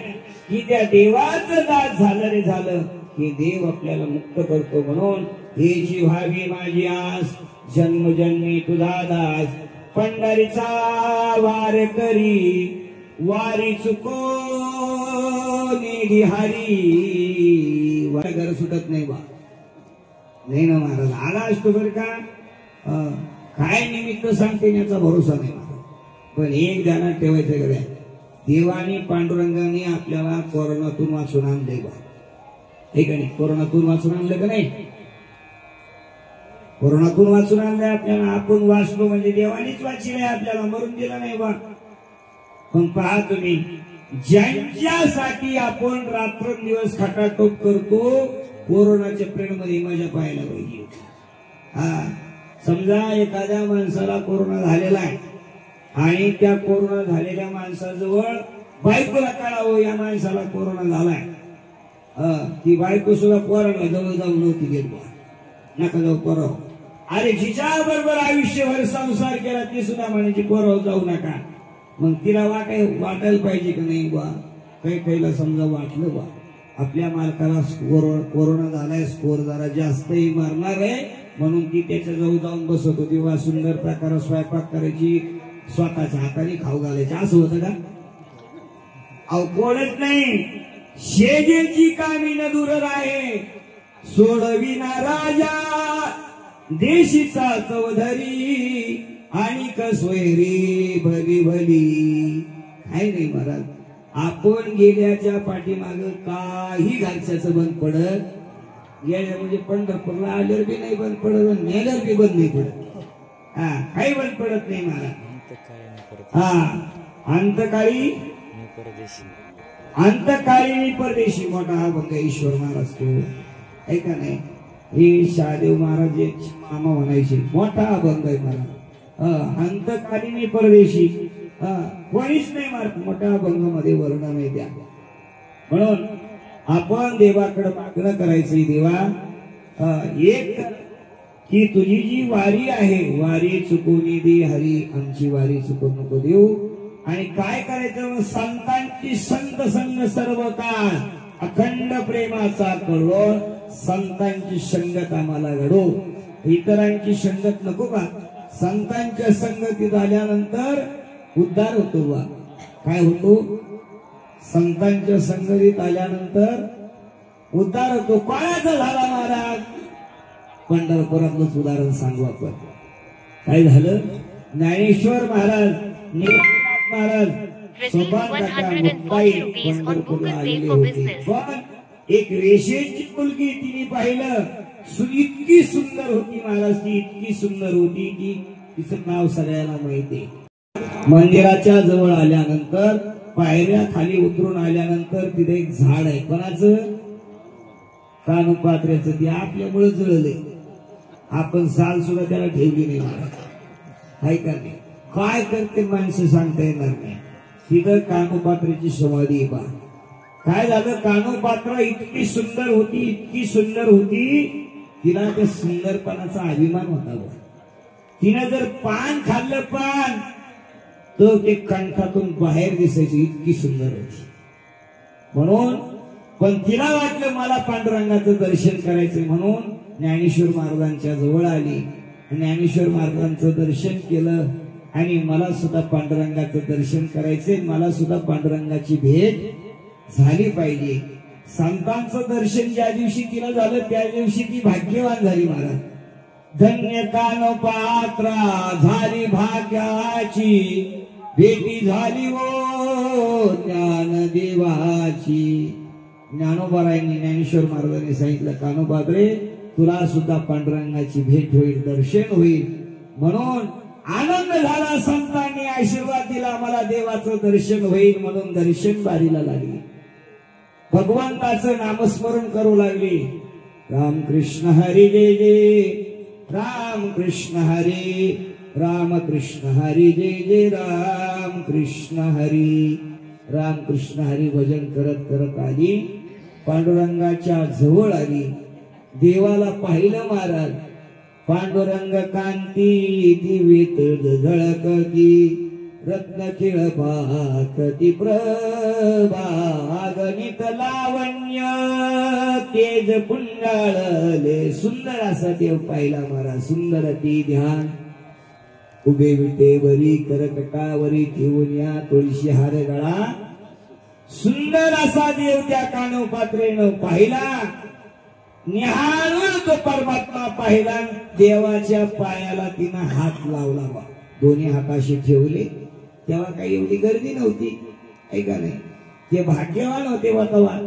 की त्या देवाचं दास झालं रे झालं की देव आपल्याला मुक्त करतो. म्हणून हे जी व्हावी माझी आस, जन्मजन्मी तुझा दास, पंढरीचा वार करी, वारी चुको निहारी. घर सुटत नाही बा, नाही ना महाराज. आला असतो बरं का, काय निमित्त सांगते याचा भरोसा नाही महाराज. पण एक ध्यानात ठेवायचं गड्या, देवानी पांडुरंगाने आपल्याला कोरोनातून वाचून आणले बा, हे का नाही? कोरोनातून वाचून आणलं का नाही? कोरोनातून वाचून आणलंय आपल्याला. आपण वाचलो म्हणजे देवानीच वाचले, आपल्याला मरून दिलं नाही बा. पण पहा तुम्ही, ज्यांच्यासाठी आपण रात्रंदिवस खटाटोप करतो, कोरोनाच्या पिरियड मध्ये मजा पाहायला पाहिजे. हा समजा एखाद्या माणसाला कोरोना झालेला आहे आणि त्या कोरोना झालेल्या माणसाजवळ बायकोला कळावं या माणसाला कोरोना झालाय, ती बायको सुद्धा पोराला जवळ जाऊन नव्हती घेत बा, नका जाऊ पोराव. अरे जिच्या बरोबर आयुष्यभर संसार केला ती सुद्धा म्हणायची पोराव जाऊ नका. मग तिला वाटायला पाहिजे की नाही बा, काही काहीला समजा वाटलं बा आपल्या मालकाला कोरोना झालाय, स्कोर जरा जास्तही मारणार आहे, म्हणून ती त्याच्या जवळ जाऊन बसत होती. वा सुंदर प्रकारे स्वयंपाक करायची, स्वतःच्या हाताने खाऊ घालायचे. असं होतं का? अहो कोणच नाही. शेजेची कामी न दूर आहे, सोडविना राजा देशीचा चौधरी, आणि कसोयरी भली भली. काही नाही महाराज, आपण गेल्याच्या पाठीमाग काही घरच्याचं बंद पडत गेल्या म्हणजे पंढरपूरला आल्यावर बी नाही बंद पडत, नेल्यावर बी बंद नाही पडत. हा काही बंद पडत नाही महाराज. हा अंतकाळी अंतकाळी परदेशी मोठा हा भंग ईश्वर महाराज तो ऐका नाही. हे शहादेव महाराज मामा म्हणायचे मोठा अभंग आहे महाराज. अंतकालीन परदेशी कोणीच नाही मारत, मोठ्या अभंग मध्ये वर्णन नाही द्या. म्हणून आपण देवाकडे मागणं करायचं. देवा एक की तुझी जी वारी आहे वारी चुकवून दे हरी, आमची वारी चुकू नको देऊ. आणि काय करायचं, संतांची संत संग सर्व काळ, अखंड प्रेमाचा कळवळ, संतांची संगत आम्हाला घडो. इतरांची संगत नको का? संतांच्या संगतीत आल्यानंतर उद्धार होतो बा. काय होतो? संतांच्या संगतीत आल्यानंतर उद्धार होतो. कोणाचा झाला महाराज? पंढरपुरातलंच उदाहरण सांगू आपण. काय झालं? ज्ञानेश्वर महाराज, निवृत्तीनाथ महाराज, पंढरपूरला आलेले होते. पण एक वेश्येची मुलगी तिने पाहिलं, इतकी सुंदर होती महाराज, ती इतकी सुंदर होती की तिचं नाव सगळ्याला माहिती. मंदिराच्या जवळ आल्यानंतर, पायऱ्या खाली उतरून आल्यानंतर तिथे एक झाड आहे. कोणाचं? कानोपात्र्याचं. ते आपल्यामुळे जळले. आपण साल सुद्धा त्याला ठेवली नाही महाराज. काय करणे, काय करते माणसं सांगता येणार नाही. तिथं कानोपात्र्याची समाधी बा. काय झालं? कानोपात्रा इतकी सुंदर होती, इतकी सुंदर होती, तिला त्या सुंदरपणाचा अभिमान होता बा. तिनं जर पान खाल्लं, पान, तर ते कंठातून बाहेर दिसायची, इतकी सुंदर होती. म्हणून पण तिला वाटलं मला पांडुरंगाचं दर्शन करायचं, म्हणून ज्ञानेश्वर महाराजांच्या जवळ आली. ज्ञानेश्वर महाराजांचं दर्शन केलं आणि मला सुद्धा पांडुरंगाचं दर्शन करायचंय, मला सुद्धा पांडुरंगाची भेट झाली पाहिजे. संतांचं दर्शन ज्या दिवशी तिला झालं त्या दिवशी ती भाग्यवान झाली महाराज. धन्य कानोपात्रा झाली भाग्याची, भेटी झाली वो ज्ञानदेवाची. ज्ञानोबारायांनी, ज्ञानेश्वर महाराजांनी सांगितलं, कानोपात्रे तुला सुद्धा पांडुरंगाची भेट होईल, दर्शन होईल. म्हणून आनंद झाला. संतांनी आशीर्वाद दिला, मला देवाचं दर्शन होईल. म्हणून दर्शन बारीला लागली. भगवंताचं नामस्मरण करू लागली. रामकृष्ण हरी जय जय, रामकृष्ण हरी, रामकृष्ण हरी जय जय, रामकृष्ण हरी, रामकृष्ण हरी भजन करत करत आली. पांडुरंगाच्या जवळ आली. देवाला पाहिलं महाराज. पांडुरंग कांती दिवेत झळकती, रत्न खिळ पाकती प्रभा, गणित लावण्य तेज पुंडाळले. सुंदर असा देव पाहिला महाराज. सुंदर ती ध्यान उभे विटेवरी, करकटावरी ठेवून या तुळशी हार गळा. सुंदर असा देव त्या कानोपात्रेनं पाहिला. निहाळून तो परमात्मा पाहिला. देवाच्या पायाला तिनं हात लावला बा. दोन्ही हाताशी ठेवले. तेव्हा काही एवढी गर्दी नव्हती, ऐका नाही. ते भाग्यवान होते बा. तेव्हा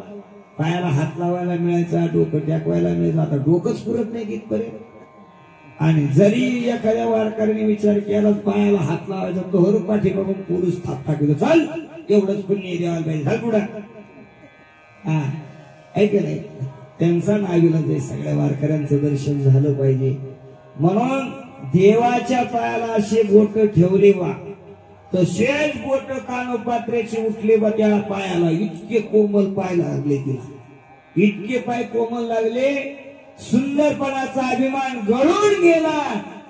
पायाला हात लावायला मिळायचा, डोकं टाकवायला मिळायचं. आता डोकंच पुरत नाही तिथपर्यंत. आणि जरी एखाद्या वारकऱ्याने विचार केला पायाला हात लावायचा, तो हर पाठी बघून पुरुष थाप टाकलं, चाल एवढंच पुण्य द्यायला पाहिजे, झाल पुढा. हा, ऐका नाही. त्यांचा नाविलाज आहे, सगळ्या वारकऱ्यांचं दर्शन झालं पाहिजे. म्हणून देवाच्या पायाला असे बोट ठेवले बा. तसेच बोट कानोपात्र्याचे उठले बा त्या पायाला. इतके कोमल पाय लागले तिला, इतके पाय कोमल लागले. सुंदरपणाचा अभिमान गळून गेला.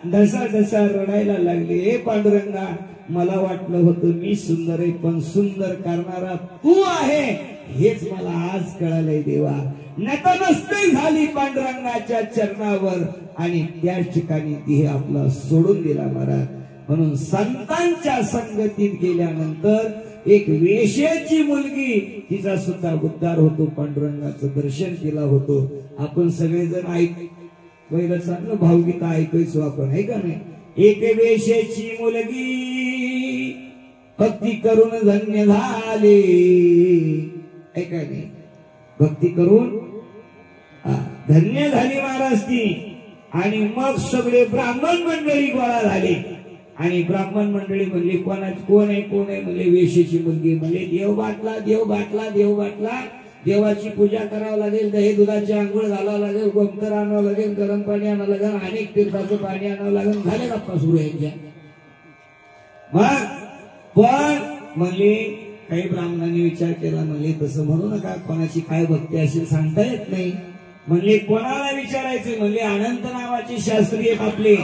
ढसा ढसा रडायला लागले. हे पांडुरंगा, मला वाटलं होतं मी सुंदर आहे, पण सुंदर करणारा तू आहे हेच मला आज कळालंय देवा. नतमस्तक झाली पांडुरंगाच्या चरणावर आणि त्याच ठिकाणी ती आपला सोडून दिला महाराज. म्हणून संतांच्या संगतीत गेल्यानंतर एक वेश्येची मुलगी, तिचा सुद्धा उद्धार होतो. पांडुरंगाचं दर्शन केला होतो. आपण सगळेजण पहिलं चांगलं भावगीता ऐकायचो आपण, आहे का नाही. एक वेश्येची मुलगी भक्ती करून धन्य झाले, ऐका नाही. भक्ती करून धन्य झाली महाराज ती. आणि मग सगळे ब्राह्मण मंडळी गोळा झाले. आणि ब्राह्मण मंडळी म्हणले, कोण आहे म्हणले वेश्येची मुलगी. म्हणले देव बाटला, देव बाटला, देव बाटला. देवाची पूजा करावं लागेल, दही दुधाची आंघोळ घालावं लागेल, गोमतर आणावं लागेल, गरम पाणी आणावं लागेल, अनेक तीर्थाचं पाणी आणावं लागेल. झाले गप्पा सुरू यांच्या. मग पण म्हणले, काही ब्राह्मणांनी विचार केला, म्हणले तसं म्हणू नका, कोणाची काय भक्ती असेल सांगता येत नाही. म्हणले कोणाला विचारायचे? म्हणले अनंत नावाचे शास्त्री आहेत आपले,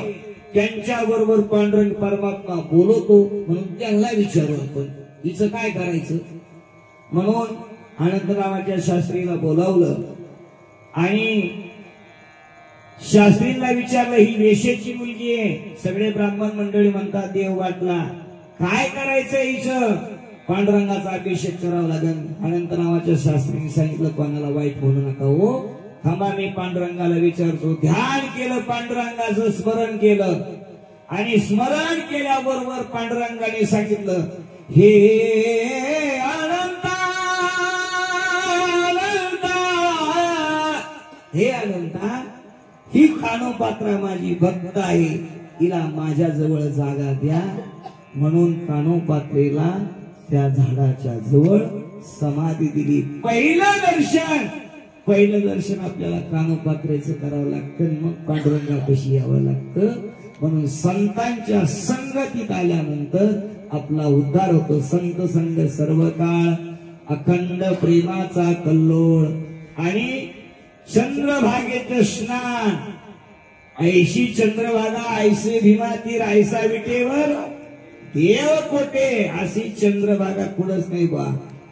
त्यांच्या बरोबर पांडुरंग परमात्मा बोलवतो, म्हणून त्यांना विचारू आपण, हिचं काय करायचं? म्हणून अनंत नावाच्या शास्त्रीला बोलावलं आणि शास्त्रीला विचारलं, ही वेश्येची मुलगी आहे. सगळे ब्राह्मण मंडळी म्हणतात देव वाटला, काय करायचं हिचं? पांडुरंगाचा अभिषेक करावा लागेल. अनंत नावाच्या शास्त्रीने सांगितलं, कोणाला वाईट म्हणू नका हो, थांबा मी पांडुरंगाला विचारतो. ध्यान केलं, पांडुरंगाचं स्मरण केलं आणि स्मरण केल्याबरोबर पांडुरंगाने सांगितलं, हे अनंता, अनंता, हे अनंता, ही कानोपात्रा माझी भक्त आहे, तिला माझ्या जवळ जागा द्या. म्हणून कानोपात्रेला त्या झाडाच्या जवळ समाधी दिली. पहिलं दर्शन आपल्याला कानोपात्रेचं करावं लागतं, मग पांडुरंगापाशी यावं लागतं. म्हणून संतांच्या संगतीत आल्यानंतर आपला उद्धार होतो. संत संग सर्व काळ, अखंड प्रेमाचा कल्लोळ आणि चंद्रभागेचं स्नान. ऐशी चंद्रभागा ऐसे भीमातीर, ऐसा विटेवर देव कोटे. अशी चंद्रभागा कुठंच नाही बा.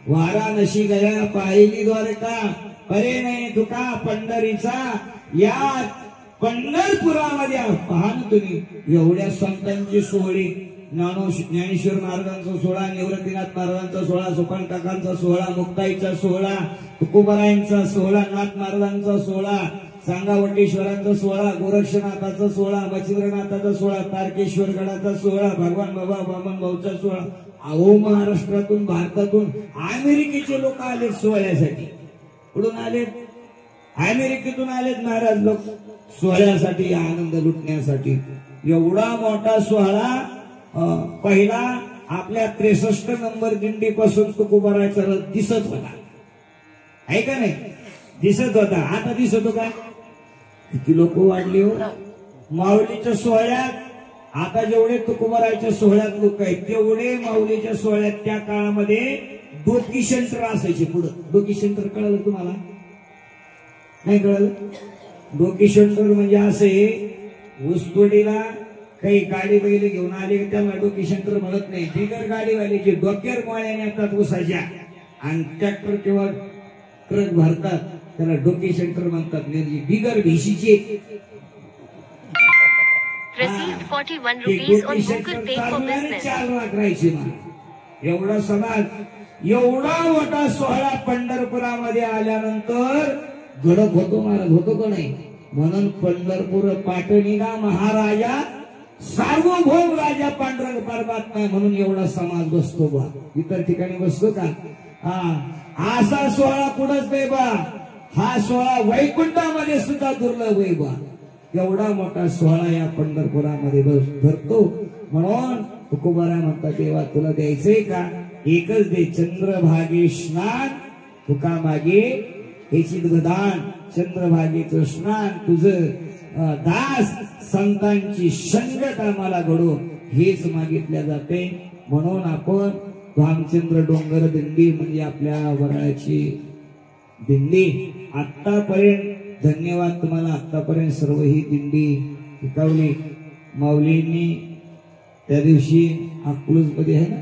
वाराणसी गया पाहिली द्वारका, परे नाही तुका पंढरीचा. या पंढरपुरामध्ये पाहन तुम्ही एवढ्या संतांची सोहळी, ज्ञानेश्वर महाराजांचा सोहळा, निवृत्तीनाथ महाराजांचा सोहळा, सोपान काकांचा सोहळा, मुक्ताईचा सोहळा, तुकोबारायांचा सोहळा, नाथ महाराजांचा सोहळा, सांगावटेश्वरांचा सोहळा, गोरक्षनाथाचा सोहळा, मच्छिंद्रनाथाचा सोहळा, तारकेश्वर गडाचा सोहळा, भगवान बाबा बामन भाऊचा सोहळा. अहो महाराष्ट्रातून, भारतातून अमेरिकेचे लोक आले सोहळ्यासाठी. कुठून आलेत? अमेरिकेतून आलेत महाराज लोक सोहळ्यासाठी, आनंद लुटण्यासाठी. एवढा मोठा सोहळा पहिला आपल्या 63 नंबर दिंडी पासून तुकोबारायचा रथ दिसत होता, आहे का नाही? दिसत होता. आता दिसतो का? किती लोक वाढले हो माऊलीच्या सोहळ्यात. आता जेवढे तुकोबारायच्या सोहळ्यात लोक आहेत, तेवढे माऊलीच्या सोहळ्यात त्या काळामध्ये डोकी सेंटर असायचे. पुढं डोकी सेंटर कळलं तुम्हाला? नाही कळलं? डोकी सेंटर म्हणजे असे, ऊसतोडीला काही गाडी वगैरे घेऊन आले त्याला डोकी सेंटर म्हणत नाही. बिगर गाडीवाल्याचे डोक्यावर माळ्याने येतात ऊसाच्या आणि ट्रॅक्टर किंवा ट्रक भरतात, त्याला डोकी सेंटर म्हणतात. बिगर भिशीचे. Received 41 rupees on Google Pay for business. 4 lakh राहायचे ना. एवढा समाज, एवढा मोठा सोहळा पंढरपुरामध्ये आल्यानंतर घडत होतो महाराज, होतो का नाही? म्हणून पंढरपूर पाटणीला महाराजा सार्वभौम राजा पांडुरंग परमात्मा म्हणून एवढा समाज बसतो बा. इतर ठिकाणी बसतो का? असा सोहळा कुठंच नाही बा. हा सोहळा वैकुंठामध्ये सुद्धा दुर्लभ आहे बा. एवढा मोठा सोहळा या पंढरपुरामध्ये भरतो. म्हणून तुकोबारा म्हणतात, देवा तुला द्यायचंय का? एकच दे, चंद्रभागे स्नान तुका मागे हेची दान. चंद्रभागेचं स्नान, तुझं दास संतांची संगत आम्हाला घडो, हेच मागितल्या जाते. म्हणून आपण भामचंद्र डोंगर दिंडी म्हणजे आपल्या वराळ्याची दिंडी आतापर्यंत, धन्यवाद तुम्हाला, आतापर्यंत सर्व ही दिंडी टिकवली. माऊलींनी त्या दिवशी अकलूज मध्ये आहे ना,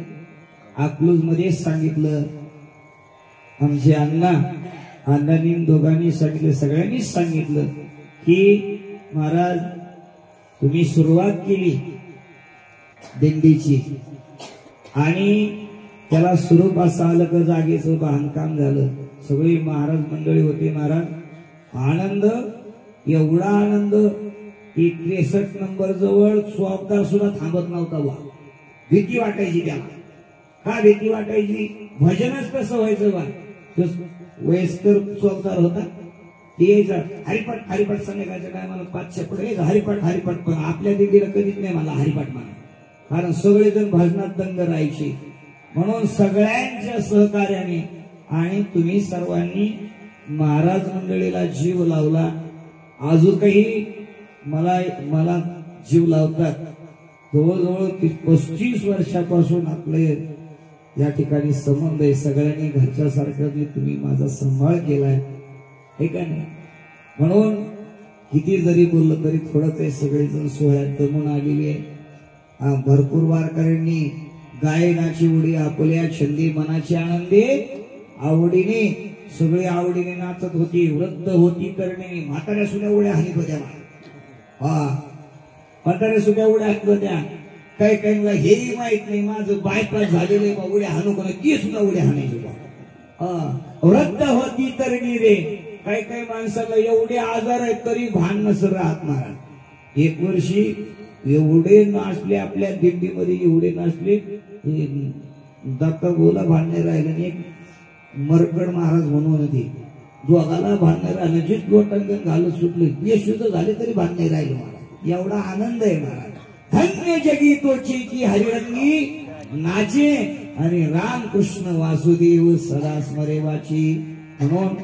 अकलूज मध्ये सांगितलं, आमचे अण्णांनी दोघांनी सांगितलं, सगळ्यांनीच सांगितलं की महाराज तुम्ही सुरुवात केली दिंडीची आणि त्याला स्वरूप असं आलं का जागेचं बांधकाम झालं. सगळी महाराज मंडळी होते. महाराज आनंद, एवढा आनंद की 63 नंबर जवळ स्वागतार सुद्धा थांबत नव्हता बा. भीती वाटायची त्याला. का भीती वाटायची? भजनच कसं व्हायचं बा. वयस्कर स्वागतार होता, हरिपाठ हरिपाठ संध्याकाळच्या टायमाला 500 पुढे हरिपाठ. पण आपल्या दिदीला कधीच नाही मला हरिपाठ म्हणा, कारण सगळेजण भजनात दंग राहायचे. म्हणून सगळ्यांच्या सहकार्याने आणि तुम्ही सर्वांनी महाराज मंडळीला जीव लावला. अजून काही मला जीव लावतात. जवळजवळ 35 वर्षापासून आपले या ठिकाणी संबंध आहे. सगळ्यांनी घरच्या सारखं तुम्ही माझा सांभाळ केलाय, हे का नाही? म्हणून किती जरी बोललं तरी थोडंच आहे, सगळेजण सोहळ्यात जमून आलेली आहे. भरपूर वारकऱ्यांनी गायनाची उडी आपल्या छंदी मनाची आनंदी आवडीने सगळे आवडीने नाचत होती. वृद्ध होती करणे म्हाताऱ्या सुद्धा उड्या हानीत होत्या. म्हाताऱ्या सुद्धा उड्या हाणत होत्या. काही काही हेही माहित नाही माझं बायपास झालेले उड्या हाणू कोणा ती सुद्धा उड्या हाणायची. वृद्ध होती तरणी रे, काही काही माणसाला एवढे आजार आहेत तरी भान नसर राहत महाराज. एक वर्षी एवढे नाचले आपल्या दिंडीमध्ये, एवढे नाचले दत्ता बोला भांडणे राहिले. एक मरकड महाराज म्हणून होते, दोघाला भांडणे राहिले, जे लोटांगण घालत सुटले यशुद्ध झाले तरी भांडणे राहिले महाराज. एवढा आनंद आहे महाराज. धन्य जगी तोची की हरिरंगी नाचे आणि रामकृष्ण वासुदेव सदा स्मरेवाची. म्हणून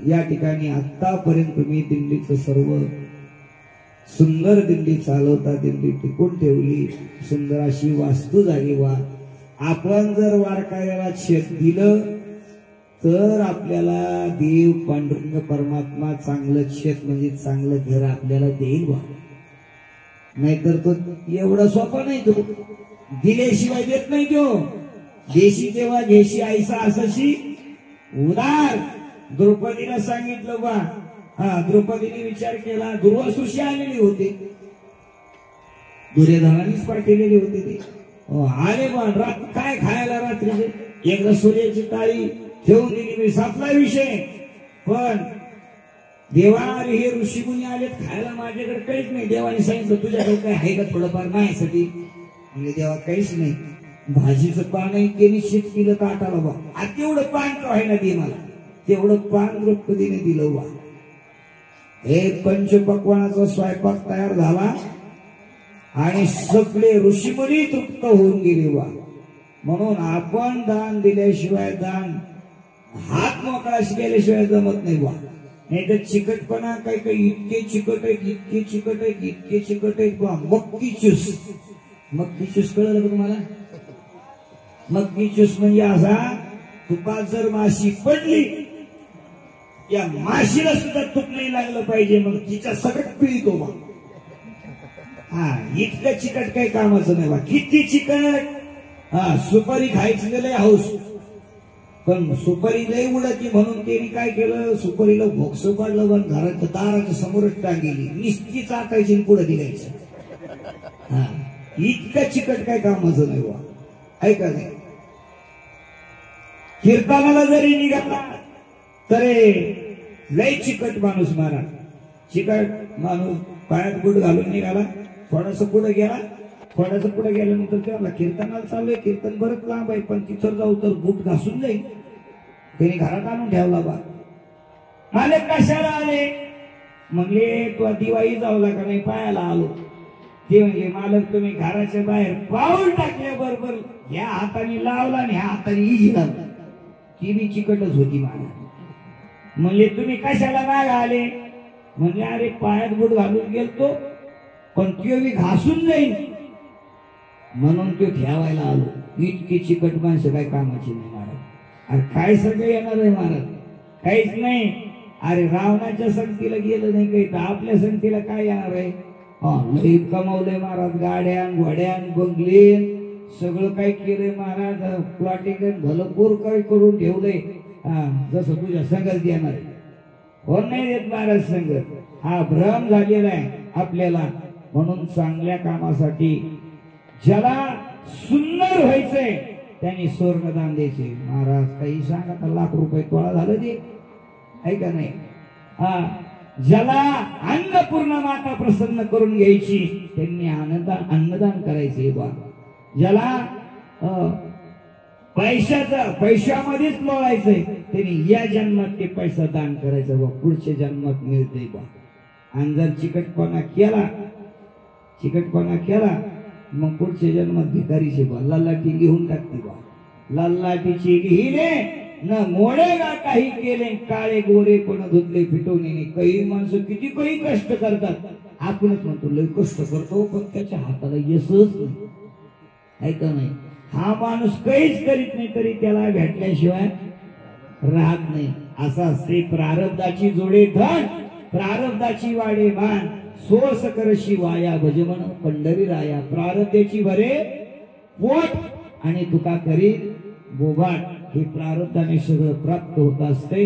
या ठिकाणी आतापर्यंत मी दिंडीचं सर्व सुंदर दिंडी चालवता, दिंडी टिकून ठेवली, सुंदर अशी वास्तू झाली. वा आपण जर वारकऱ्याला शेत दिलं तर आपल्याला देव पांडुरंग परमात्मा चांगलं शेत म्हणजे चांगलं घर आपल्याला देईल. वा नाहीतर तो एवढा सोपा नाही, तो दिल्याशिवाय देत नाही. तो देशी तेव्हा घेशी ऐसा असशी उदार. द्रौपदीला सांगितलं बा, द्रौपदीने विचार केला, दुर्वासुशी आलेली होते, दुर्योधनानेच पाठवलेले होते ते. आले बा काय खायला रात्रीचे, एकदा सूर्याची ताळी ठेवून दिली मी, सापला विषय. पण देवा हे ऋषीमुनी आलेत खायला, माझ्याकडे काहीच नाही. देवाने सांगितलं तुझ्याकडे काय आहे का थोडंफार माझ्यासाठी? म्हणजे देवा काहीच नाही. भाजीचं पानही केली, शेत केलं ताटाला बा, आता तेवढं पान का व्हायला दे मला. तेवढं पान द्रौपदीने दिलं बा. हे पंचपक्वानाचा स्वयंपाक तयार झाला आणि सगळे ऋषीमुनी तृप्त होऊन गेले बा. म्हणून आपण दान दिल्याशिवाय, दान हात मोकळा केल्याशिवाय जमत नाही बा. नाही तर चिकटपणा काही काही इतके चिकट आहेत, इतके चिकट आहेत, इतके चिकट आहेत बा. मक्की चूस, मक्की चूस कळलं का तुम्हाला? मक्की चूस म्हणजे असा, तुपात जर माशी पडली, या माशीला सुद्धा तूप नाही लागलं पाहिजे, मग तिच्या सगळं पिळतो बा. इतकं चिकट काही कामाचं नाही बा. किती चिकट. सुपारी खायची लय हौस, पण सुपारी लय उडती म्हणून त्यांनी काय केलं, सुपारीला भोक्स पाडलं, पण घराच्या दाराच्या समोरच टांगली, निस्ती चाकायची पुढे दिलायचं. इतकं चिकट काय कामाचं नाही बा. ऐका नाही, कीर्तनाला जरी निघाला तरी लय चिकट माणूस महाराज. चिकट माणूस पायात बूट घालून निघाला, थोडस पुढे गेला, थोडस पुढे गेल्यानंतर त्याला कीर्तनाला चालू आहे, कीर्तन बरंच लांब आहे, पण तिथं जाऊ तर बूट घासून जाईल. त्याने घरात आणून ठेवला बा. मालक कशाला आले म्हणले, तो दिवाळी जाऊला का नाही, पायाला आलो. ते म्हणजे मालक तुम्ही घराच्या बाहेर पाऊल टाकल्याबरोबर ह्या हाताने लावला आणि ह्या हाताने इजी लावला. ती बी चिकटच होती मला. म्हणले तुम्ही कशाला माग आले? म्हणजे अरे पायात बूट घालून गेलतो, पण तो बी घासून जाईल म्हणून तो ठेवायला आलो. इतकी चिकट माणसं काही कामाची नाही महाराज. अरे काय सगळं येणार आहे महाराज? काहीच नाही. अरे रावणाच्या संगतीला गेलं नाही काही, तर आपल्या संगतीला काय येणार आहे? लई कमावलंय महाराज, गाड्यान घोड्यान बंगले सगळं काय केलंय महाराज. प्लॉटिंग भरपूर काय करून ठेवलंय. जसं तुझ्या संगत येणार आहे. कोण नाही देत महाराज संगत. हा भ्रम झालेला आहे आपल्याला. म्हणून चांगल्या कामासाठी ज्याला सुंदर व्हायचंय त्यांनी स्वर्णदान द्यायचे. महाराज काही सांगा तर लाख रुपये तोळा झालं ते, आहे का नाही? ज्याला अन्नपूर्णा माता प्रसन्न करून घ्यायची त्यांनी अन्नदान करायचे बा. ज्याला पैशामध्येच लोळायचंय त्यांनी या जन्मात ते पैसा दान करायचा बा, पुढच्या जन्मात मिळते बा. आणि जर चिकटपणा केला मग पुढच्या जन्मात भिकारीचे बा. लालाटी घेऊन टाकते बा. लालाटीची घेणे न मोडेगा काही केले, काळे गोरे पण धुतले फिटवणे. काही माणसं किती काही कष्ट करतात, आपणच म्हणतो लय कष्ट करतो, पण त्याच्या हाताला यशच नाही, आहे का नाही? हा माणूस काहीच करीत नाही तरी त्याला भेटल्याशिवाय राहत नाही. असा असते प्रारब्धाची जोडे धन, प्रारब्धाची वाडे मान सोस करशी वाया भजमन पंढरी राया. प्रारब्धाची भरे पोट आणि तुका करी बोबाट. हे प्रारब्धाने सगळं प्राप्त होत असते.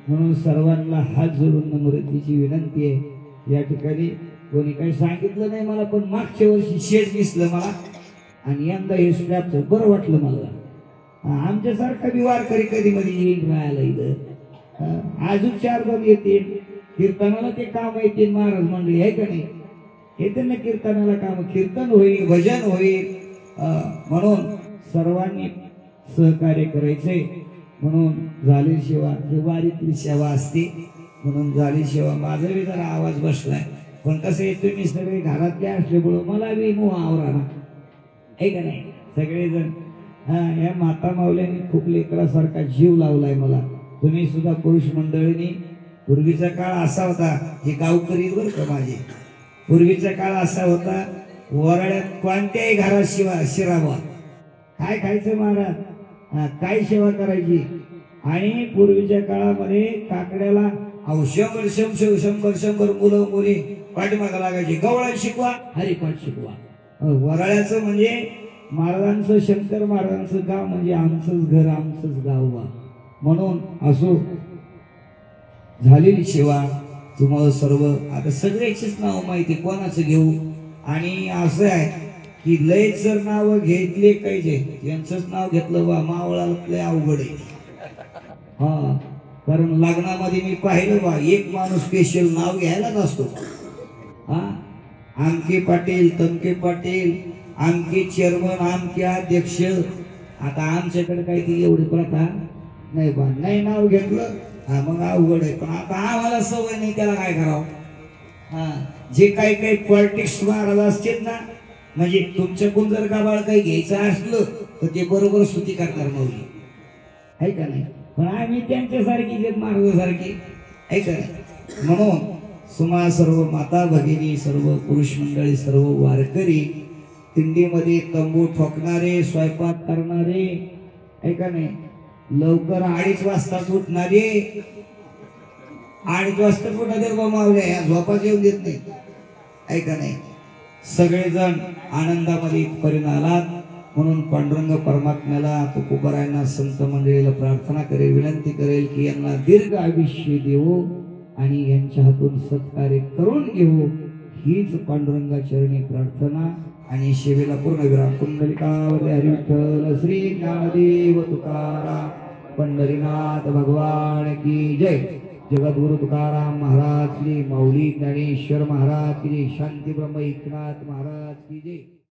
म्हणून सर्वांना हात जोडून नम्रतेची विनंती आहे. या ठिकाणी कोणी काही सांगितलं नाही मला, पण मागच्या वर्षी शेड दिसलं मला आणि यंदा हे स्लॅबचं बरं वाटलं मला. आमच्यासारखा बी वारकरी कधी मध्ये येईल राहायला इथं. अजून 4 जण येतील कीर्तनाला, ते काम येतील महाराज मंडळी आहे का नाही, येते ना कीर्तनाला काम, कीर्तन होईल भजन होईल. म्हणून सर्वांनी सहकार्य करायचे. म्हणून झाली सेवा ही वारीतली सेवा असते. म्हणून झाली सेवा. माझा बी जरा आवाज बसलाय, पण कसं आहे तुम्ही सगळे घरातले असल्यामुळं मला बी मोह आवराना आहे का नाही सगळेजण. या माता माऊल्यांनी खूप लेकरासारखा जीव लावलाय मला. तुम्ही सुद्धा पुरुष मंडळींनी. पूर्वीचा काळ असा होता, हे गावकरी बरं का माझे, पूर्वीचा काळ असा होता, वराळ्यात कोणत्याही घरात शिरावा, काय खायचं महाराज, काय सेवा करायची. आणि पूर्वीच्या काळामध्ये काकड्याला 100 मुलं मुली पाठीमागा लागायची. गवळण शिकवा, हरिपाठ शिकवा. वराळ्याचं म्हणजे महाराजांचं, शंकर महाराजांचं गाव म्हणजे आमचंच घर आमचंच गाव बा. म्हणून असो झालेली सेवा तुम्हाला सर्व. आता सगळ्याचीच नाव माहिती, कोणाचं घेऊ. आणि असं आहे की लय जर नाव घेतले पाहिजे, यांचंच नाव घेतलं बा मावळाला लय अवघड आहे. हा, कारण लग्नामध्ये मी पाहिलं बा, एक माणूस स्पेशल नाव घ्यायला नसतो. हा, आमके पाटील, तमके पाटील, आमके चेअरमन, आमके अध्यक्ष. आता आमच्याकडे काही ती एवढी प्रथा नाही बा, नाही नाव घेतलं हा मग अवघड आहे. पण आता आम्हाला सवय नाही, त्याला काय करावं. हा, जे काही पॉलिटिक्स महाराज असतील ना, म्हणजे तुमच्याकडून जर गाबाळ काही घ्यायचं असलं तर ते बरोबर स्तुती करणार मौली आहे का नाही. पण आम्ही त्यांच्यासारखी जे महाराजासारखी आहे का नाही. म्हणून सुमा सर्व माता भगिनी, सर्व पुरुष मंडळी, सर्व वारकरी, दिंडीमध्ये तंबू ठोकणारे, स्वयंपाक करणारे आहे का नाही, लवकर 2:30 वाजता उठणारे, 2:30 वाजता उठा बा मावल्या, झोपाच येऊन देत नाही आहे का नाही. सगळेजण आनंदामध्ये इथपर्यंत आलात. म्हणून पांडुरंग परमात्म्याला, तुकोबारायांना, संत मंडळीला प्रार्थना करेल, विनंती करेल की यांना दीर्घ आयुष्य देवो आणि यांच्या हातून सत्कार्य करून घेऊ. हीच पांडुरंगाचरणी प्रार्थना. आणि सेवेला पूर्ण विराम. कुंडलिकावरी हरिविठ्ठल श्री ज्ञानदेव तुकाराम पंढरीनाथ भगवान की जय. जगद्गुरु तुकाराम महाराज की, माऊली ज्ञानेश्वर महाराज की, शांती ब्रह्म एकनाथ महाराज की जय.